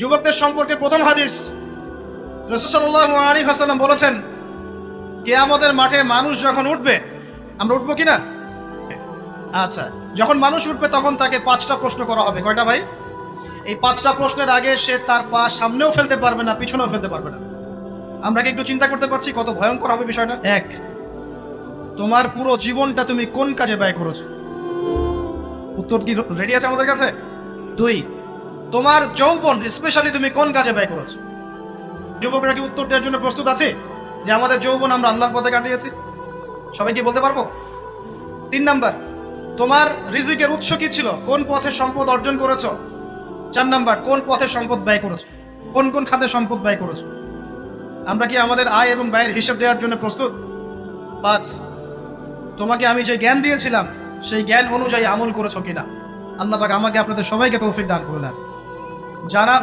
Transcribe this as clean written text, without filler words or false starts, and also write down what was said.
যুবকদের সম্পর্কে প্রথম হাদিস, রাসূল সাল্লাল্লাহু আলাইহি ওয়াসাল্লাম বলেছেন, কিয়ামতের মাঠে মানুষ যখন উঠবে, আমরা উঠবো কিনা? আচ্ছা, যখন মানুষ উঠবে তখন তাকে 5টা প্রশ্ন করা হবে। কয়টা ভাই? এই 5টা প্রশ্নের আগে সে তার পা সামনেও ফেলতে পারবে না, পিছনেও ফেলতে পারবে না। আমরা কি একটু চিন্তা করতে পারছি কত ভয়ঙ্কর হবে বিষয়টা? এক, তোমার পুরো জীবনটা তুমি কোন কাজে ব্যয় করেছো? উত্তর কি রেডি আছে আমাদের কাছে? দুই, তোমার যৌবন স্পেশালি তুমি কোন কাজে ব্যয় করেছো? যুবকরা কি উত্তর দেওয়ার জন্য প্রস্তুত আছে যে আমাদের যৌবন আমরা আল্লাহর পথে কাটিয়েছি? সবাই কি বলতে পারবো? 3 নাম্বার, তোমার রিজিকের উৎস কি ছিল? কোন পথে সম্পদ অর্জন করেছো? 4 নাম্বার, কোন পথে সম্পদ ব্যয় করেছো? কোন কোন খাতে সম্পদ ব্যয় করেছো? আমরা কি আমাদের আয় এবং ব্যয়ের হিসাব দেওয়ার জন্য প্রস্তুত? 5, তোমাকে আমি যে জ্ঞান দিয়েছিলাম সেই জ্ঞান অনুযায়ী আমল করেছো কিনা? আল্লাহ পাক আমাকে আপনাদের সবাইকে তৌফিক দান করুন। যারা